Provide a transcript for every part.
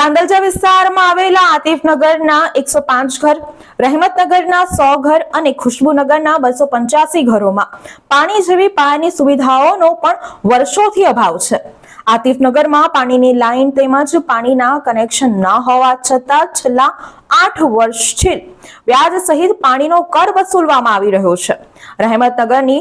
તાંદલજા વિસ્તારમાં આવેલા આતિફનગરના 105 ઘર, રહેમતનગરના 100 ઘર અને ખુશ્બુનગરના 285 ઘરોમાં પાણી જેવી પાયાની સુવિધાઓનો પણ વર્ષોથી અભાવ છે। આતિફનગરમાં પાણીની લાઈન તેમજ પાણીના કનેક્શન ન હોવા છતાં છેલ્લા 8 વર્ષથી વ્યાજ સહિત પાણીનો કર વસૂલવામાં આવી રહ્યો છે। રહેમતનગરની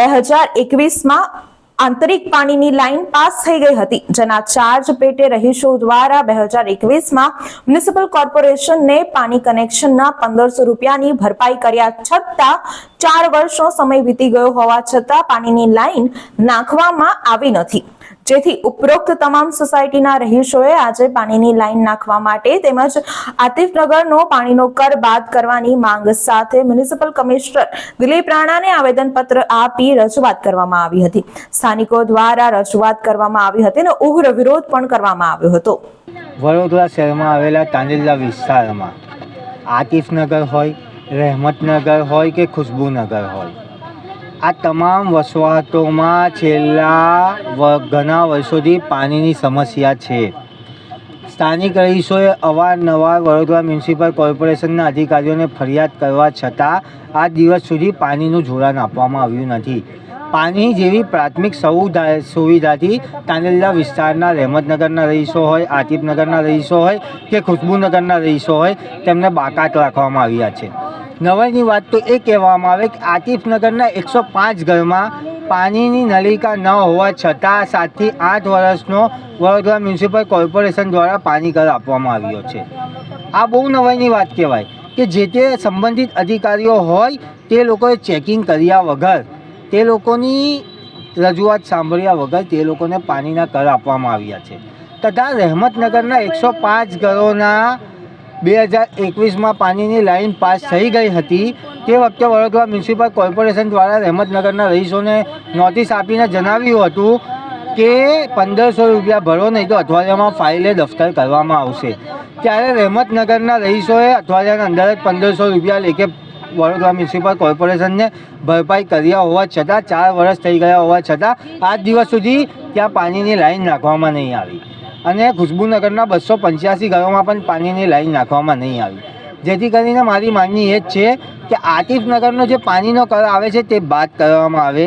2021માં આંતરિક પાણીની લાઈન પાસ થઈ ગઈ હતી, જેના ચાર્જ પેટે રહીશો દ્વારા 2021માં મ્યુનિસિપલ કોર્પોરેશનને પાણી કનેક્શનના 1500 રૂપિયાની ભરપાઈ કર્યા છતાં 4 વર્ષનો સમય વીતી ગયો હોવા છતાં પાણીની લાઈન નાખવામાં આવી નથી, જેથી ઉપરોક્ત તમામ સોસાયટીના રહીશોએ આજે પાણીની લાઈન નાખવા માટે તેમજ આતિફનગરનો પાણીનો કર બાદ કરવાની માંગ સાથે મ્યુનિસિપલ કમિશનર દિલીપ રાણાને આવેદનપત્ર આપી રજૂઆત કરવામાં આવી હતી। સ્થાનિકો દ્વારા રજૂઆત કરવામાં આવી હતી અને ઉગ્ર વિરોધ પણ કરવામાં આવ્યો હતો। વડોદરા શહેરમાં આવેલા તાંદલજા વિસ્તારમાં આતિફનગર હોય, રહેમતનગર હોય કે ખુશ્બુનગર હોય, આ તમામ વસવાટોમાં છેલ્લા ઘણા વર્ષોથી પાણીની સમસ્યા છે। સ્થાનિક રહીશોએ અવારનવાર વડોદરા મ્યુનિસિપલ કોર્પોરેશનના અધિકારીઓને ફરિયાદ કરવા છતાં આ દિવસ સુધી પાણીનું જોડાણ આપવામાં આવ્યું નથી। પાણી જેવી પ્રાથમિક સુવિધાથી તાંદલજા વિસ્તારના રહેમતનગરના રહીશો હોય, આતિફનગરના રહીશો હોય કે ખુશ્બુનગરના રહીશો હોય, તેમને બાકાત રાખવામાં આવ્યા છે। નવાઈની વાત તો એ કહેવામાં આવે કે આતિફનગરના 105 ઘરમાં પાણીની નલિકા ન હોવા છતાં 7 થી 8 વર્ષનો વડોદરા મ્યુનિસિપલ કોર્પોરેશન દ્વારા પાણી કર આપવામાં આવ્યો છે। આ બહુ નવાઈની વાત કહેવાય કે જે તે સંબંધિત અધિકારીઓ હોય તે લોકોએ ચેકિંગ કર્યા વગર, તે લોકોની રજૂઆત સાંભળ્યા વગર તે લોકોને પાણીના કર આપવામાં આવ્યા છે। તથા રહેમતનગરના 105 ઘરોના 2021માં પાણીની લાઈન પાસ થઈ ગઈ હતી, તે વખતે વડોદરા મ્યુનિસિપલ કોર્પોરેશન દ્વારા રહેમતનગરના રહીશોને નોટિસ આપીને જણાવ્યું હતું કે 1500 રૂપિયા ભરો, નહીં તો અઠવાડિયામાં ફાઇલે દફતર કરવામાં આવશે। ત્યારે રહેમતનગરના રહીશોએ અઠવાડિયાના અંદર જ 1500 રૂપિયા લેખે વડોદરા મ્યુનિસિપલ કોર્પોરેશનને ભરપાઈ કર્યા હોવા છતાં 4 વર્ષ થઈ ગયા હોવા છતાં આજ દિવસ સુધી ત્યાં પાણીની લાઈન નાખવામાં નહીં આવી અને ખુશ્બુનગરના 285 ઘરોમાં પણ પાણીની લાઈન નાખવામાં નહીં આવી। જેથી કરીને મારી માંગણી એ જ છે કે આતિફનગરનો જે પાણીનો કર આવે છે તે બાદ કરવામાં આવે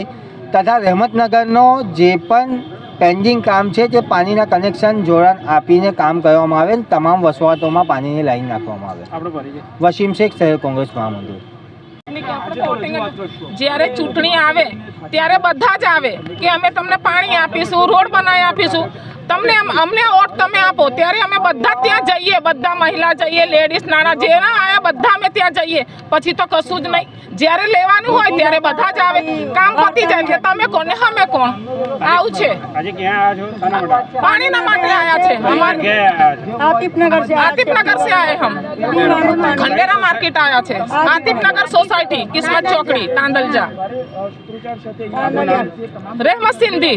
તથા રહેમતનગરનો જે પણ પેન્ડિંગ કામ છે તે પાણીના કનેક્શન જોડાણ આપીને કામ કરવામાં આવે, તમામ વસવાટોમાં પાણીની લાઈન નાખવામાં આવે। વસીમ શેખ, શહેર કોંગ્રેસ મહામંત્રી। જ્યારે ચૂંટણી આવે ત્યારે બધા જ આવે કે અમે તમને પાણી આપીશું, રોડ બનાવી આપીશું, તમને અમને વોટ તમે આપો, ત્યારે અમે બધા ત્યાં જઈએ, બધા મહિલા જઈએ, લેડીઝ નાના જેના આયા બધા અમે ત્યાં જઈએ, પછી તો કશું જ નહીં। જ્યારે લેવાનું હોય ત્યારે બધા જ આવે, કામ પતી જાય કે તમે કોને અમે કોણ, આવું છે। પાણીના માટે આયા છે, आतिफनगर से आए हम, खंडेरा मार्केट आया है, आतिफनगर सोसाइटी, किस्मत चौकड़ी, तांदलजा, रहमत सिंधी।